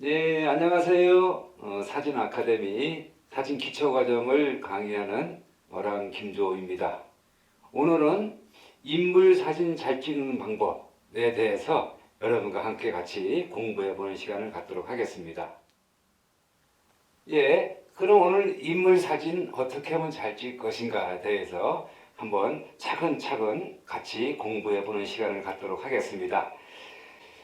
네, 안녕하세요. 사진 아카데미 사진 기초 과정을 강의하는 어랑 김조호입니다. 오늘은 인물 사진 잘 찍는 방법에 대해서 여러분과 함께 같이 공부해 보는 시간을 갖도록 하겠습니다. 예, 그럼 오늘 인물 사진 어떻게 하면 잘 찍을 것인가에 대해서 한번 차근차근 같이 공부해 보는 시간을 갖도록 하겠습니다.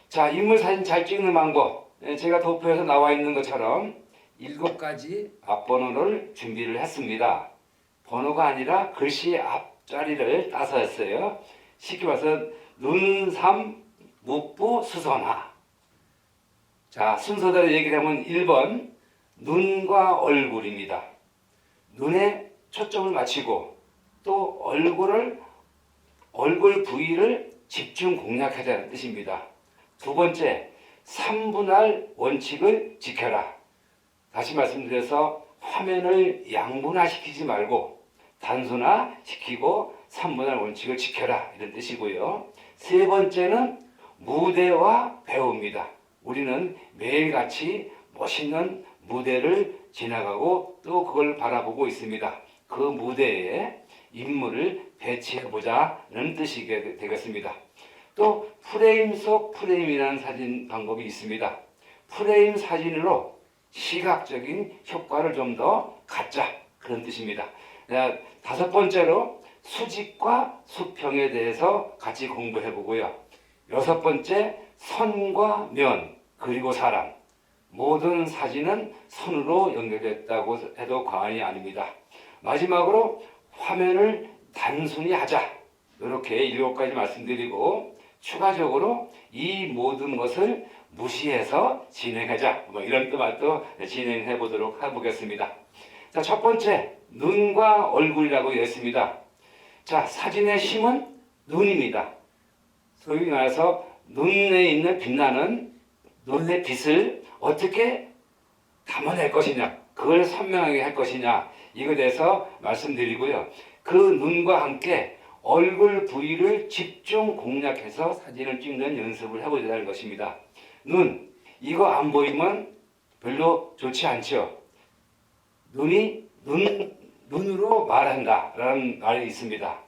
자, 인물 사진 잘 찍는 방법. 제가 도표에서 나와 있는 것처럼 7가지 앞번호를 준비를 했습니다. 번호가 아니라 글씨 앞자리를 따서 했어요. 쉽게 말해서 눈, 삼, 묵부, 수선화. 자, 순서대로 얘기를 하면 1번 눈과 얼굴입니다. 눈에 초점을 맞추고 또 얼굴 부위를 집중 공략하자는 뜻입니다. 두 번째, 3분할 원칙을 지켜라. 다시 말씀드려서 화면을 양분화시키지 말고 단순화시키고 3분할 원칙을 지켜라, 이런 뜻이고요. 세 번째는 무대와 배우입니다. 우리는 매일같이 멋있는 무대를 지나가고 또 그걸 바라보고 있습니다. 그 무대에 인물을 배치해보자는 뜻이 되겠습니다. 또 프레임 속 프레임이라는 사진 방법이 있습니다. 프레임 사진으로 시각적인 효과를 좀 더 갖자, 그런 뜻입니다. 다섯 번째로 수직과 수평에 대해서 같이 공부해 보고요. 여섯 번째, 선과 면 그리고 사람. 모든 사진은 선으로 연결됐다고 해도 과언이 아닙니다. 마지막으로 화면을 단순히 하자, 이렇게 7가지 말씀드리고 추가적으로 이 모든 것을 무시해서 진행하자, 이런 뜻도 진행해 보도록 해보겠습니다. 자, 첫 번째, 눈과 얼굴이라고 했습니다. 자, 사진의 힘은 눈입니다. 소위 말해서 눈에 있는 빛나는 눈의 빛을 어떻게 담아낼 것이냐, 그걸 선명하게 할 것이냐, 이거에 대해서 말씀드리고요. 그 눈과 함께 얼굴 부위를 집중 공략해서 사진을 찍는 연습을 해보자는 것입니다. 눈, 이거 안 보이면 별로 좋지 않죠. 눈으로 말한다 라는 말이 있습니다.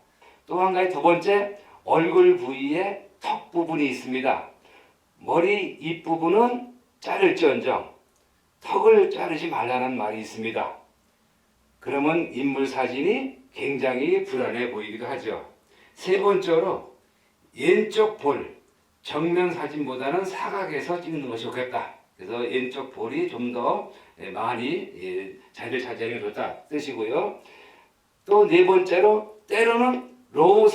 또 한 가지, 두 번째, 얼굴 부위에 턱 부분이 있습니다. 머리 입부분은 자를지언정 턱을 자르지 말라는 말이 있습니다. 그러면 인물 사진이 굉장히 불안해 보이기도 하죠. 세 번째로, 왼쪽 볼, 정면 사진보다는 사각에서 찍는 것이 좋겠다. 그래서 왼쪽 볼이 좀 더 많이 자리를 차지하는 게 좋다 뜻이고요. 또 네 번째로, 때로는 로우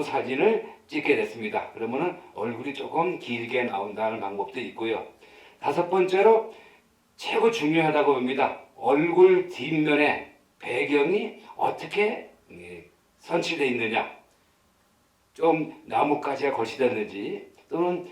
사진을 찍게 됐습니다. 그러면은 얼굴이 조금 길게 나온다는 방법도 있고요. 다섯 번째로, 최고 중요하다고 봅니다. 얼굴 뒷면에 배경이 어떻게 선치되어 있느냐, 좀 나뭇가지가 거시되는지 또는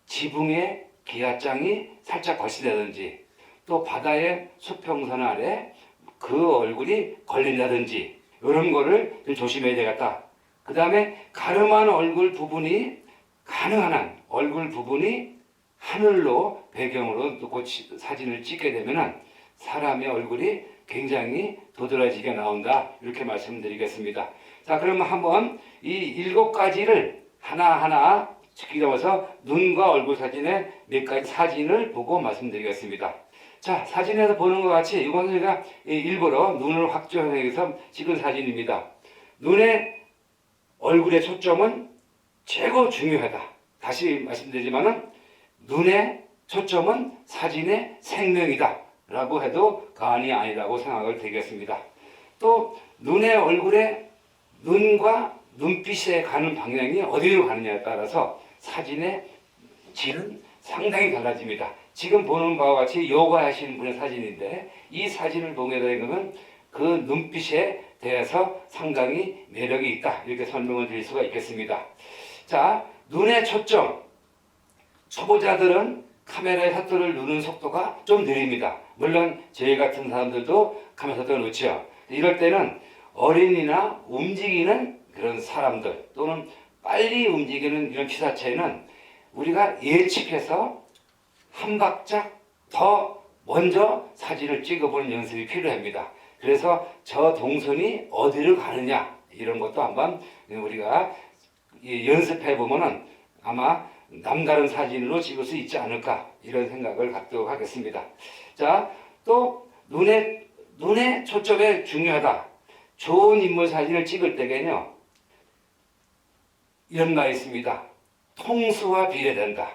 지붕에 기와장이 살짝 거시되든지 또 바다의 수평선 아래 그 얼굴이 걸린다든지 이런 거를 좀 조심해야 되겠다. 그 다음에 가름한 얼굴 부분이, 가능한 한 얼굴 부분이 하늘로 배경으로 놓고 사진을 찍게 되면은 사람의 얼굴이 굉장히 도드라지게 나온다, 이렇게 말씀드리겠습니다. 자, 그러면 한번 이 7가지를 하나하나 지키면서 눈과 얼굴 사진의 몇 가지 사진을 보고 말씀드리겠습니다. 자, 사진에서 보는 것 같이 이건 제가 일부러 눈을 확정하기 위해서 찍은 사진입니다. 눈의 얼굴의 초점은 최고 중요하다. 다시 말씀드리지만은 눈의 초점은 사진의 생명이다 라고 해도 과언이 아니라고 생각을 드리겠습니다. 또 눈의 얼굴에 눈과 눈빛에 가는 방향이 어디로 가느냐에 따라서 사진의 질은 상당히 달라집니다. 지금 보는 바와 같이 요가 하시는 분의 사진인데 이 사진을 보게 되면 그 눈빛에 대해서 상당히 매력이 있다, 이렇게 설명을 드릴 수가 있겠습니다. 자, 눈의 초점. 초보자들은 카메라의 셔터를 누르는 속도가 좀 느립니다. 물론 저희 같은 사람들도 카메라 셔터를 놓죠. 이럴 때는 어린이나 움직이는 그런 사람들 또는 빨리 움직이는 이런 기사체는 우리가 예측해서 한 박자 더 먼저 사진을 찍어보는 연습이 필요합니다. 그래서 저 동선이 어디로 가느냐 이런 것도 한번 우리가 연습해 보면은 아마 남다른 사진으로 찍을 수 있지 않을까 이런 생각을 갖도록 하겠습니다. 자, 또 눈의 초점이 중요하다. 좋은 인물 사진을 찍을 때에는요 이런 말이 있습니다. 통수와 비례된다.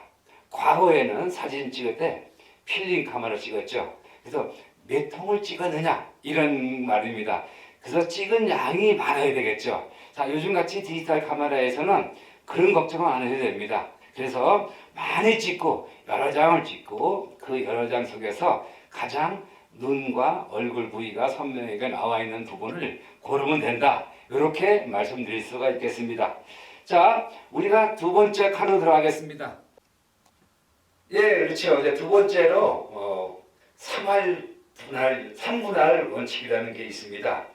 과거에는 사진 찍을 때 필름 카메라로 찍었죠. 그래서 몇 통을 찍었느냐 이런 말입니다. 그래서 찍은 양이 많아야 되겠죠. 자, 요즘같이 디지털 카메라에서는 그런 걱정은 안 해도 됩니다. 그래서 많이 찍고 여러 장을 찍고 그 여러 장 속에서 가장 눈과 얼굴 부위가 선명하게 나와 있는 부분을 고르면 된다. 이렇게 말씀드릴 수가 있겠습니다. 자, 우리가 두 번째 칸으로 들어가겠습니다. 예, 그렇죠. 이제 두 번째로 3분할 원칙이라는 게 있습니다.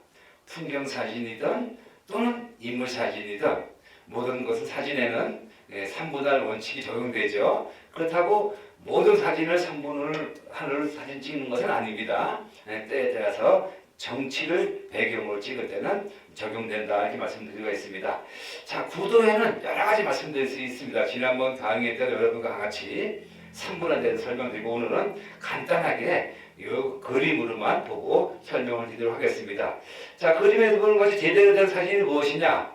풍경 사진이든 또는 인물 사진이든 모든 것은 사진에는 3분할 원칙이 적용되죠. 그렇다고 모든 사진을 3분을 하나로 사진 찍는 것은 아닙니다. 때에 따라서 정치를 배경으로 찍을 때는 적용된다 이렇게 말씀드리고 있습니다. 자, 구도에는 여러 가지 말씀드릴 수 있습니다. 지난번 강의 때 여러분과 같이 3분할에 대해서 설명드리고 오늘은 간단하게 이 그림으로만 보고 설명을 드리도록 하겠습니다. 자, 그림에서 보는 것이 제대로 된 사진이 무엇이냐?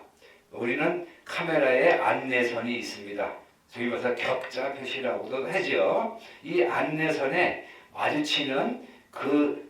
우리는 카메라에 안내선이 있습니다. 저희 말해서 격자 표시라고도 하죠. 이 안내선에 마주치는 그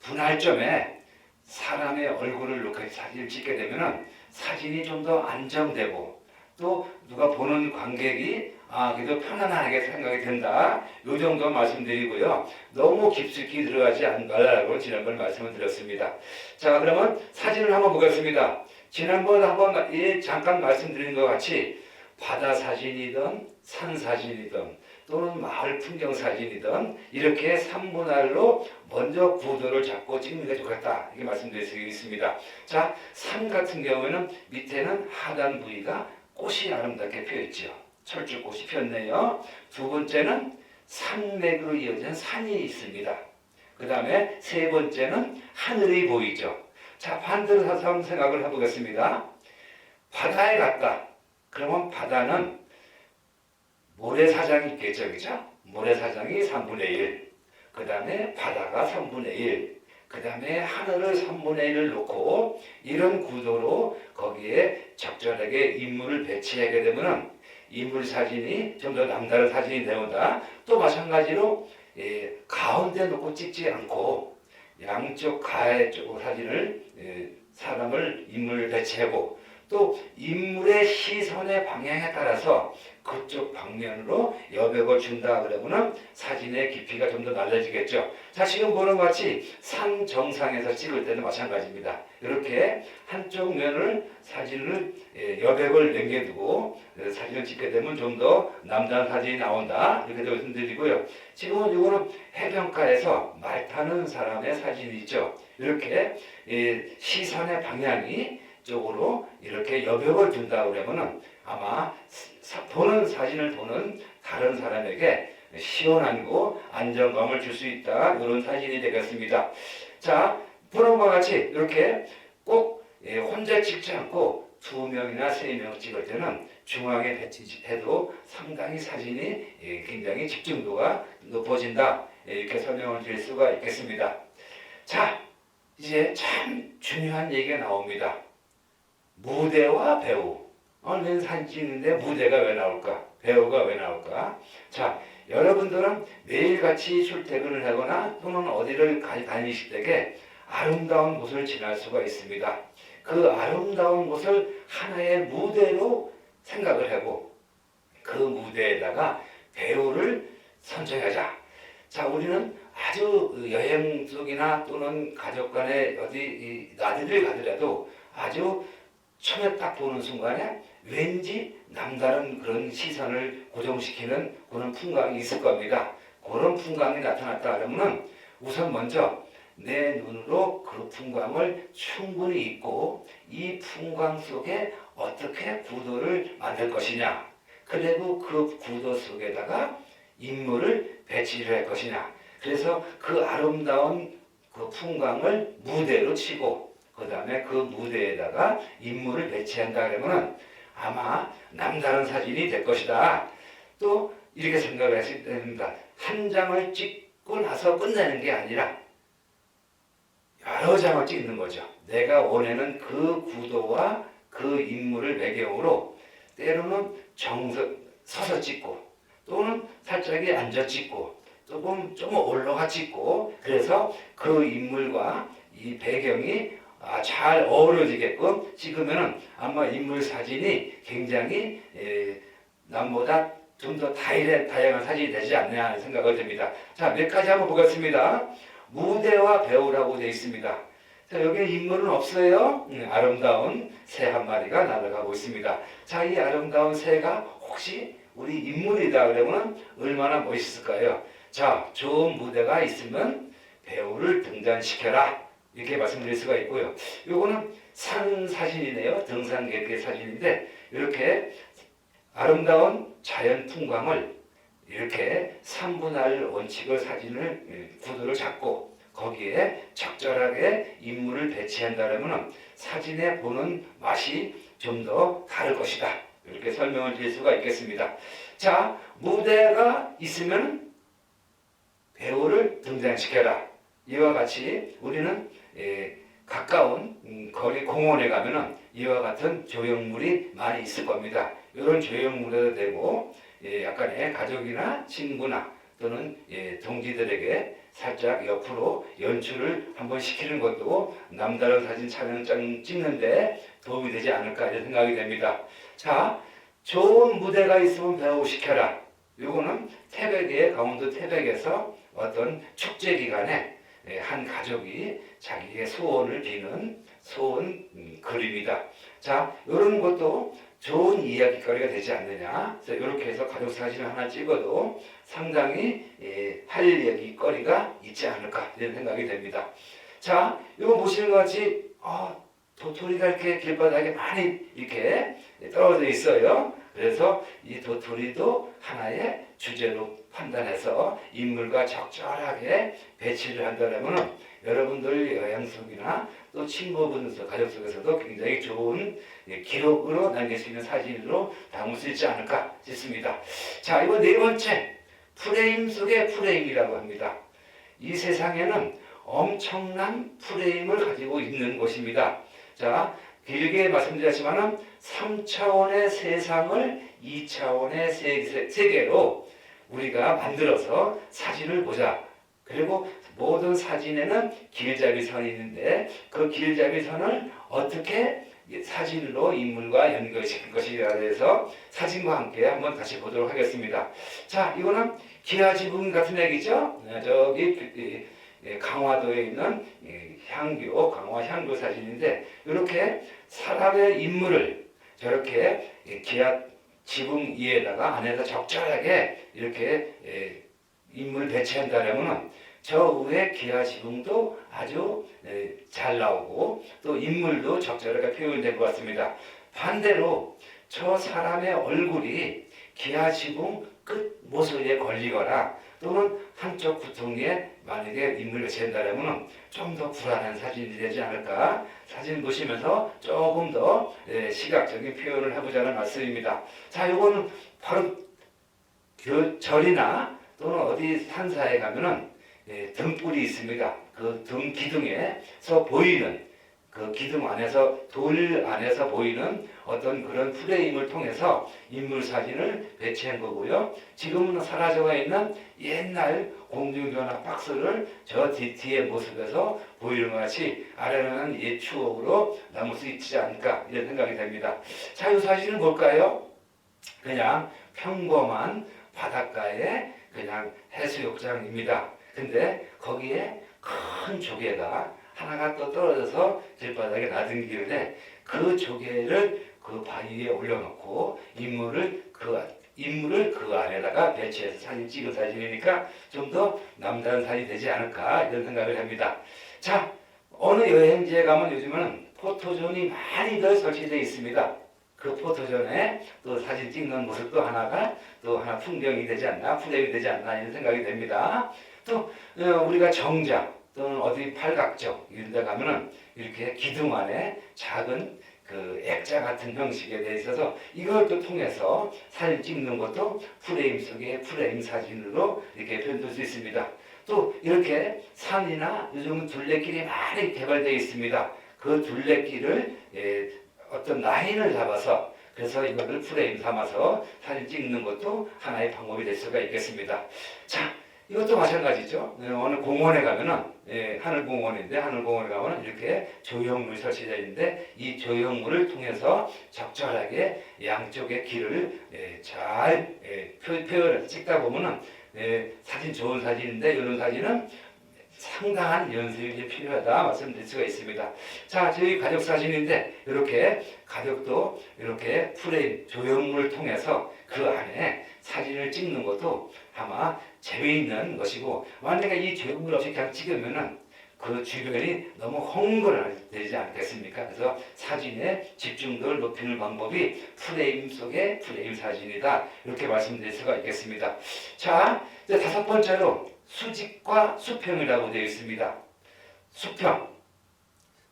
분할점에 사람의 얼굴을 놓고 사진을 찍게 되면 사진이 좀 더 안정되고 또 누가 보는 관객이 그래도 편안하게 생각이 된다. 이 정도 말씀드리고요. 너무 깊숙이 들어가지 말라고 지난번 말씀을 드렸습니다. 자, 그러면 사진을 한번 보겠습니다. 지난번 한번 잠깐 말씀드린 것 같이 바다 사진이든 산 사진이든 또는 마을 풍경 사진이든 이렇게 3분할로 먼저 구도를 잡고 찍는 게 좋겠다 이렇게 말씀드릴 수 있습니다. 자, 산 같은 경우에는 밑에는 하단 부위가 꽃이 아름답게 피어있죠. 철쭉꽃이 피었네요. 두 번째는 산맥으로 이어진 산이 있습니다. 그 다음에 세 번째는 하늘이 보이죠. 자, 반대로 한번 생각을 해보겠습니다. 바다에 갔다. 그러면 바다는 모래사장이 있겠죠, 그죠? 모래사장이 3분의 1, 그 다음에 바다가 3분의 1, 그 다음에 하늘을 3분의 1을 놓고 이런 구도로 거기에 적절하게 인물을 배치하게 되면 인물 사진이 좀 더 남다른 사진이 되어다. 또 마찬가지로 가운데 놓고 찍지 않고 양쪽 가해 쪽 사진을 사람을 인물을 배치하고 또 인물의 시선의 방향에 따라서 그쪽 방면으로 여백을 준다 그러면은 사진의 깊이가 좀 더 날려지겠죠. 자, 지금 보는 것 같이 산 정상에서 찍을 때는 마찬가지입니다. 이렇게 한쪽 면을 사진을 여백을 남겨두고 사진을 찍게 되면 좀 더 남다른 사진이 나온다 이렇게 말씀드리고요. 지금은 이거는 해변가에서 말 타는 사람의 사진이 있죠. 이렇게 시선의 방향이 쪽으로 이렇게 여백을 둔다 그러면은 아마 보는 사진을 보는 다른 사람에게 시원하고 안정감을 줄 수 있다 이런 사진이 되겠습니다. 자, 보는 것과 같이 이렇게 꼭 혼자 찍지 않고 2명이나 3명 찍을 때는 중앙에 배치해도 상당히 사진이 굉장히 집중도가 높아진다 이렇게 설명을 드릴 수가 있겠습니다. 자, 이제 참 중요한 얘기가 나옵니다. 무대와 배우. 내 사진 찍는데 무대가 왜 나올까? 배우가 왜 나올까? 자, 여러분들은 매일같이 출퇴근을 하거나 또는 어디를 다니실 때에 아름다운 곳을 지날 수가 있습니다. 그 아름다운 곳을 하나의 무대로 생각을 하고 그 무대에다가 배우를 선정하자. 자, 우리는 아주 여행 속이나 또는 가족 간에 어디 나들이를 가더라도 아주 처음에 딱 보는 순간에 왠지 남다른 그런 시선을 고정시키는 그런 풍광이 있을 겁니다. 그런 풍광이 나타났다 그러면 우선 먼저 내 눈으로 그 풍광을 충분히 잊고 이 풍광 속에 어떻게 구도를 만들 것이냐. 그리고 그 구도 속에다가 인물을 배치를 할 것이냐. 그래서 그 아름다운 그 풍광을 무대로 치고 그 다음에 그 무대에다가 인물을 배치한다 그러면은 아마 남다른 사진이 될 것이다. 또 이렇게 생각을 하시면 됩니다. 한 장을 찍고 나서 끝내는 게 아니라 여러 장을 찍는 거죠. 내가 원하는 그 구도와 그 인물을 배경으로 때로는 서서 찍고 또는 살짝이 앉아 찍고 조금 좀 올라가 찍고 그래서 그 인물과 이 배경이 잘 어우러지게끔 찍으면은 아마 인물 사진이 굉장히 남보다 좀 더 다양한 사진이 되지 않냐 생각이 듭니다. 자, 몇 가지 한번 보겠습니다. 무대와 배우라고 되어 있습니다. 자, 여기 인물은 없어요. 아름다운 새 한 마리가 날아가고 있습니다. 자, 이 아름다운 새가 혹시 우리 인물이다 그러면 얼마나 멋있을까요? 자, 좋은 무대가 있으면 배우를 등장시켜라. 이렇게 말씀드릴 수가 있고요. 요거는 산 사진이네요. 등산객의 사진인데 이렇게 아름다운 자연 풍광을 이렇게 3분할 원칙을 사진을 구도를 잡고 거기에 적절하게 인물을 배치한다면 사진에 보는 맛이 좀 더 다를 것이다. 이렇게 설명을 드릴 수가 있겠습니다. 자, 무대가 있으면 배우를 등장시켜라. 이와 같이 우리는 가까운 거리 공원에 가면은 이와 같은 조형물이 많이 있을 겁니다. 이런 조형물에도 되고 약간의 가족이나 친구나 또는 동지들에게 살짝 옆으로 연출을 한번 시키는 것도 남다른 사진 촬영장 찍는데 도움이 되지 않을까 이런 생각이 됩니다. 자, 좋은 무대가 있으면 배우 시켜라. 이거는 태백의 강원도 태백에서 어떤 축제 기간에 한 가족이 자기의 소원을 비는 소원 그림이다. 자, 이런 것도 좋은 이야기거리가 되지 않느냐. 그래서 이렇게 해서 가족 사진을 하나 찍어도 상당히 할 얘기거리가 있지 않을까 이런 생각이 됩니다. 자, 이거 보시는 것 같이 도토리가 이렇게 길바닥에 많이 이렇게 떨어져 있어요. 그래서 이 도토리도 하나의 주제로 판단해서 인물과 적절하게 배치를 한다면 여러분들 여행 속이나 또 친구분 속, 가족 속에서도 굉장히 좋은 기록으로 남길 수 있는 사진으로 담을 수 있지 않을까 싶습니다. 자, 이거 네 번째, 프레임 속의 프레임이라고 합니다. 이 세상에는 엄청난 프레임을 가지고 있는 곳입니다. 자, 길게 말씀드렸지만 3차원의 세상을 2차원의 세계로 우리가 만들어서 사진을 보자. 그리고 모든 사진에는 길잡이선이 있는데 그 길잡이선을 어떻게 사진으로 인물과 연결시킬 것이라고 해서 사진과 함께 한번 다시 보도록 하겠습니다. 자, 이거는 기하지붕 같은 얘기죠. 저기 강화도에 있는 강화 향교 사진인데 이렇게 사람의 인물을 저렇게 기하 지붕 위에다가 안에다 적절하게 이렇게 인물 배치한다면 저 위에 기하 지붕도 아주 잘 나오고 또 인물도 적절하게 표현될 것 같습니다. 반대로 저 사람의 얼굴이 기하 지붕 끝 모서리에 걸리거나 또는 한쪽 구통에 만약에 인물을 배치한다면 좀 더 불안한 사진이 되지 않을까. 사진 보시면서 조금 더 시각적인 표현을 해보자는 말씀입니다. 자, 이거는 바로 절이나 또는 어디 산사에 가면은 등불이 있습니다. 그 등 기둥에서 보이는 그 기둥 안에서 돌 안에서 보이는 어떤 그런 프레임을 통해서 인물 사진을 배치한 거고요. 지금은 사라져가 있는 옛날 공중전화 박스를 저 뒤의 모습에서 보이는 것 같이 아래는 옛 추억으로 남을 수 있지 않을까 이런 생각이 됩니다. 자, 이 사진은 뭘까요? 그냥 평범한 바닷가의 그냥 해수욕장입니다. 근데 거기에 큰 조개가 하나가 또 떨어져서 길바닥에 나등기는데 그 조개를 그 바위에 올려놓고 인물을 그 안에다가 배치해서 사진 찍은 사진이니까 좀 더 남다른 사진이 되지 않을까 이런 생각을 합니다. 자, 어느 여행지에 가면 요즘은 포토존이 많이들 설치되어 있습니다. 그 포토존에 또 사진 찍는 모습도 또 하나 풍경이 되지 않나, 프레임이 되지 않나 이런 생각이 됩니다. 또 우리가 정자 또는 어디 팔각정 이런 데 가면은 이렇게 기둥 안에 작은 그 액자 같은 형식에 대해 있어서 이걸 또 통해서 사진 찍는 것도 프레임 속에 프레임 사진으로 이렇게 표현될 수 있습니다. 또 이렇게 산이나 요즘 둘레길이 많이 개발되어 있습니다. 그 둘레길을 어떤 라인을 잡아서 그래서 이거를 프레임 삼아서 사진 찍는 것도 하나의 방법이 될 수가 있겠습니다. 자, 이것도 마찬가지죠. 어느 공원에 가면은 하늘공원인데 하늘공원에 가면은 이렇게 조형물이 설치되어 있는데 이 조형물을 통해서 적절하게 양쪽의 길을 잘 표현해서 찍다 보면은 사진 좋은 사진인데 이런 사진은 상당한 연습이 필요하다 말씀드릴 수가 있습니다. 자, 저희 가족 사진인데 이렇게 가족도 이렇게 프레임 조형물을 통해서 그 안에 사진을 찍는 것도 아마 재미있는 것이고 만약에 이 조형물 없이 그냥 찍으면은 그 주변이 너무 헝클어지지 않겠습니까? 그래서 사진의 집중도를 높이는 방법이 프레임 속의 프레임 사진이다 이렇게 말씀드릴 수가 있겠습니다. 자, 이제 다섯 번째로 수직과 수평이라고 되어 있습니다. 수평,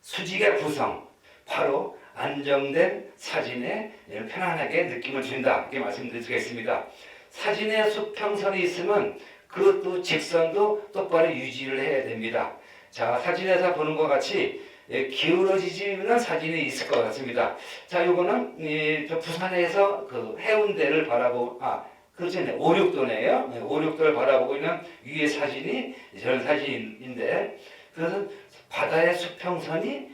수직의 구성, 바로 안정된 사진에 편안하게 느낌을 준다 이렇게 말씀드릴 수가 있습니다. 사진에 수평선이 있으면 그것도 직선도 똑바로 유지를 해야 됩니다. 자, 사진에서 보는 것 같이 기울어지지는 사진이 있을 것 같습니다. 자, 요거는 저 부산에서 그 해운대를 그렇죠. 5, 6도네요. 5, 6도를 바라보고 있는 위의 사진이 저런 사진인데 그것은 바다의 수평선이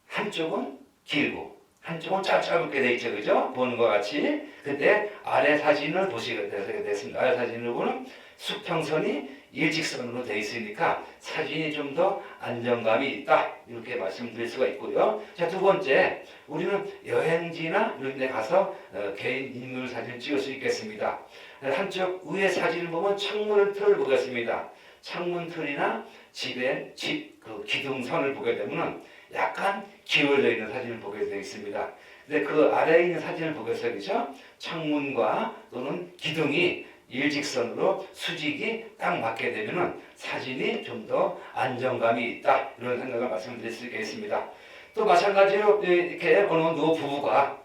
한쪽은 길고 한쪽은 짧게 돼 있죠. 그죠? 보는 것 같이. 근데 아래 사진을 보시게 됐습니다. 아래 사진을 보면 수평선이 일직선으로 돼 있으니까 사진이 좀 더 안정감이 있다. 이렇게 말씀드릴 수가 있고요. 자, 두 번째, 우리는 여행지나 이런 데 가서 개인 인물 사진을 찍을 수 있겠습니다. 한쪽 위에 사진을 보면 창문 틀을 보겠습니다. 창문 틀이나 집 그 기둥선을 보게 되면 약간 기울어져 있는 사진을 보게 되어 있습니다. 근데 그 아래에 있는 사진을 보겠어요. 그죠? 창문과 또는 기둥이 일직선으로 수직이 딱 맞게 되면은 사진이 좀 더 안정감이 있다 이런 생각을 말씀드릴 수 있겠습니다. 또 마찬가지로 이렇게 어느 노부부가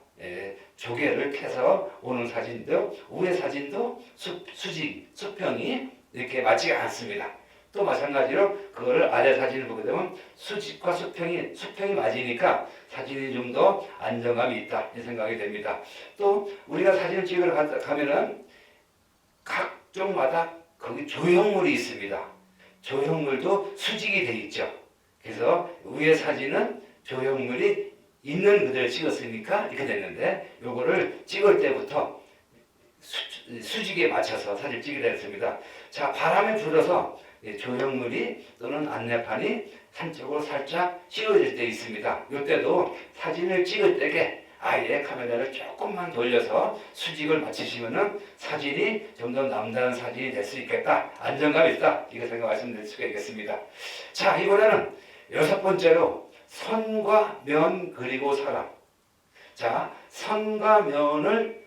조개를 캐서 오는 사진도 위의 사진도 수평이 이렇게 맞지가 않습니다. 또 마찬가지로 그거를 아래 사진을 보게 되면 수직과 수평이 맞으니까 사진이 좀 더 안정감이 있다 이 생각이 됩니다. 또 우리가 사진을 찍으러 가면은 각 쪽마다 거기 조형물이 있습니다. 조형물도 수직이 돼 있죠. 그래서 위의 사진은 조형물이 있는 그대로 찍었으니까 이렇게 됐는데 요거를 찍을 때부터 수직에 맞춰서 사진 찍게 됐습니다. 자, 바람이 불어서 조형물이 또는 안내판이 한쪽으로 살짝 씌워질 때 있습니다. 이때도 사진을 찍을 때에 아예 카메라를 조금만 돌려서 수직을 맞추시면은 사진이 좀 더 남다른 사진이 될 수 있겠다. 안정감이 있다. 이거 생각 말씀드릴 수가 있겠습니다. 자, 이번에는 여섯 번째로 선과 면 그리고 사람. 자, 선과 면을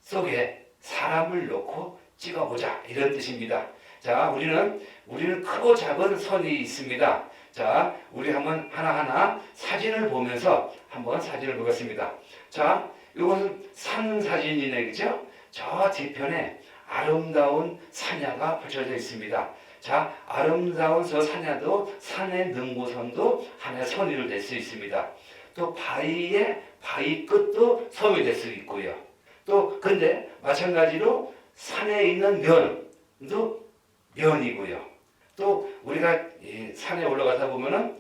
속에 사람을 놓고 찍어보자 이런 뜻입니다. 자, 우리는 크고 작은 선이 있습니다. 자, 우리 한번 하나하나 사진을 보면서 한번 사진을 보겠습니다. 자, 이것은 산 사진이네, 그죠? 저 뒤편에 아름다운 산야가 펼쳐져 있습니다. 자, 아름다운 저 산야도 산의 능고선도 하나의 선의를 낼 수 있습니다. 또 바위 끝도 섬이 될 수 있고요. 또 근데 마찬가지로 산에 있는 면도 면이고요. 또 우리가 산에 올라가다 보면은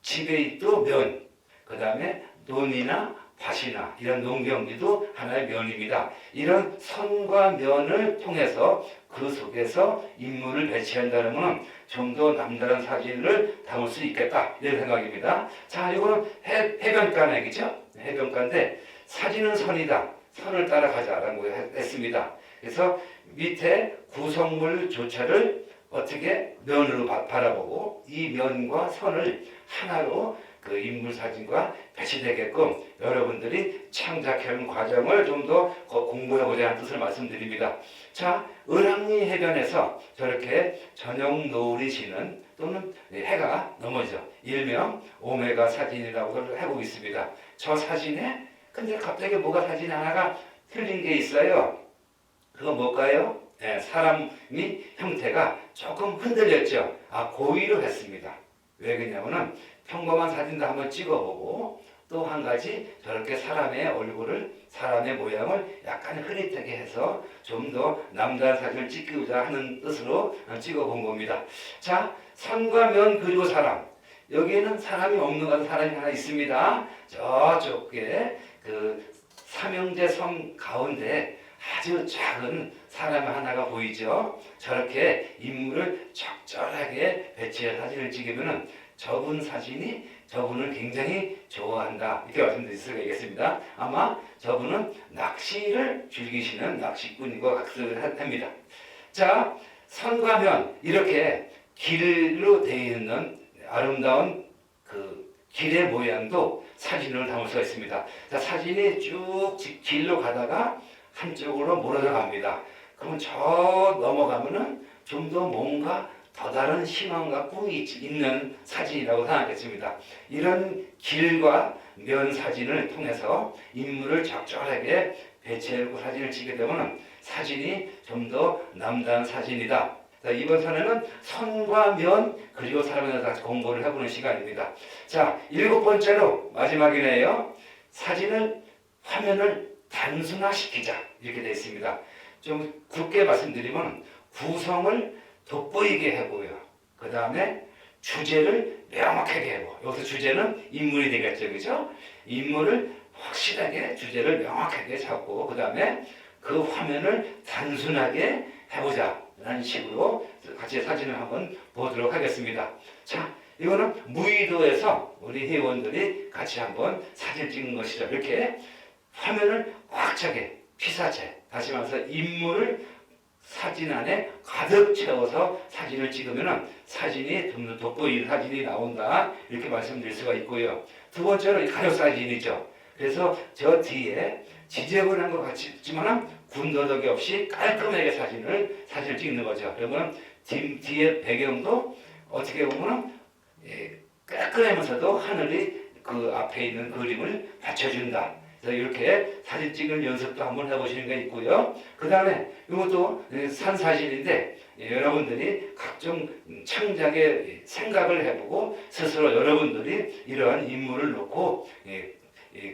집에 또 면, 그 다음에 논이나 밭이나 이런 농경지도 하나의 면입니다. 이런 선과 면을 통해서 그 속에서 인물을 배치한다는 것은 좀 더 남다른 사진을 담을 수 있겠다 이런 생각입니다. 자, 이거는 해변가 얘기죠. 해변가인데 사진은 선이다. 선을 따라가자라고 했습니다. 그래서 밑에 구성물조차를 어떻게 면으로 바라보고 이 면과 선을 하나로 그 인물 사진과 배치되게끔 여러분들이 창작하는 과정을 좀 더 공부해보자는 뜻을 말씀드립니다. 자, 을왕리 해변에서 저렇게 저녁 노을이 지는 또는 해가 넘어져 일명 오메가 사진이라고 하고 있습니다. 저 사진에 근데 갑자기 뭐가 사진 하나가 틀린 게 있어요. 그거 뭘까요? 네, 사람이 형태가 조금 흔들렸죠. 고의로 했습니다. 왜 그러냐면은 평범한 사진도 한번 찍어보고 또 한 가지 저렇게 사람의 얼굴을 사람의 모양을 약간 흐릿하게 해서 좀 더 남다른 사진을 찍고자 하는 뜻으로 찍어본 겁니다. 자, 산과 면 그리고 사람. 여기에는 사람이 없는 것 같은 사람이 하나 있습니다. 저쪽에 그 삼형제 섬 가운데 아주 작은 사람 하나가 보이죠. 저렇게 인물을 적절하게 배치해 사진을 찍으면은 저분을 굉장히 좋아한다 이렇게 말씀드릴 수가 있겠습니다. 아마 저분은 낚시를 즐기시는 낚시꾼인 것 같습니다. 자, 선과 면 이렇게 길로 되어 있는 아름다운 그 길의 모양도 사진으로 담을 수가 있습니다. 자, 사진이 쭉 길로 가다가 한쪽으로 몰아져 갑니다. 그럼 저 넘어가면은 좀 더 뭔가 더 다른 희망과 꿈이 있는 사진이라고 생각했습니다. 이런 길과 면 사진을 통해서 인물을 적절하게 배치하고 사진을 찍게 되면 사진이 좀 더 남다른 사진이다. 자, 이번 선에는 선과 면 그리고 사람에 대해서 공부를 해보는 시간입니다. 자, 7번째로 마지막이네요. 화면을 단순화시키자 이렇게 되어 있습니다. 좀 굵게 말씀드리면 구성을 돋보이게 해보고요. 그 다음에 주제를 명확하게 해보. 여기서 주제는 인물이 되겠죠, 그죠? 인물을 확실하게 주제를 명확하게 잡고 그 다음에 그 화면을 단순하게 해보자 라는 식으로 같이 사진을 한번 보도록 하겠습니다. 자, 이거는 무의도에서 우리 회원들이 같이 한번 사진 찍은 것이죠. 이렇게 화면을 꽉 차게 피사체, 다시 말해서 인물을 사진 안에 가득 채워서 사진을 찍으면 사진이 좀 더 돋보이는 사진이 나온다 이렇게 말씀드릴 수가 있고요. 두 번째로 가족 사진이죠. 그래서 저 뒤에 지저분한 것 같지만 군더더기 없이 깔끔하게 사진을 찍는 거죠. 그러면 뒤에 배경도 어떻게 보면 깔끔하면서도 하늘이 그 앞에 있는 그림을 받쳐준다. 그래서 이렇게 사진 찍는 연습도 한번 해보시는 게 있고요. 그 다음에 이것도 산 사진인데 여러분들이 각종 창작의 생각을 해보고 스스로 여러분들이 이러한 인물을 놓고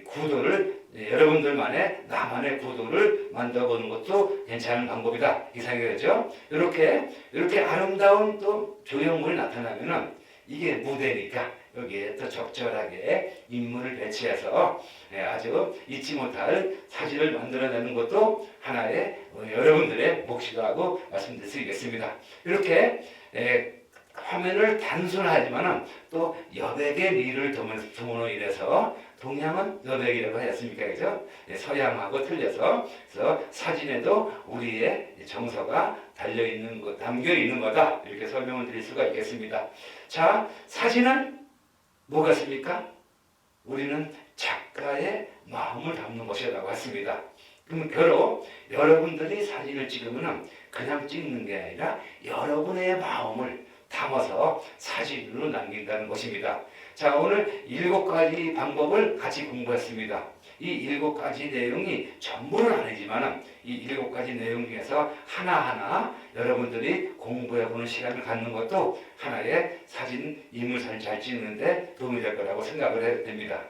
구도를 여러분들만의 나만의 구도를 만들어보는 것도 괜찮은 방법이다. 이 생각이 되죠. 이렇게 아름다운 또 조형물이 나타나면은 이게 무대니까 여기에 더 적절하게 인물을 배치해서 아주 잊지 못할 사진을 만들어내는 것도 하나의 여러분들의 몫이라고 말씀드릴 수 있겠습니다. 이렇게 화면을 단순하지만 또 여백의 미를 둠으로 인해서 동양은 여백이라고 하지 않습니까? 그죠? 서양하고 틀려서 그래서 사진에도 우리의 정서가 담겨 있는 거다. 이렇게 설명을 드릴 수가 있겠습니다. 자, 사진은 뭐가 있습니까? 우리는 작가의 마음을 담는 것이라고 했습니다. 그럼 결국 여러분들이 사진을 찍으면 그냥 찍는 게 아니라 여러분의 마음을 담아서 사진으로 남긴다는 것입니다. 자, 오늘 7가지 방법을 같이 공부했습니다. 이 7가지 내용이 전부는 아니지만 이 7가지 내용 중에서 하나하나 여러분들이 공부해보는 시간을 갖는 것도 하나의 인물 사진 잘 찍는데 도움이 될 거라고 생각을 해야 됩니다.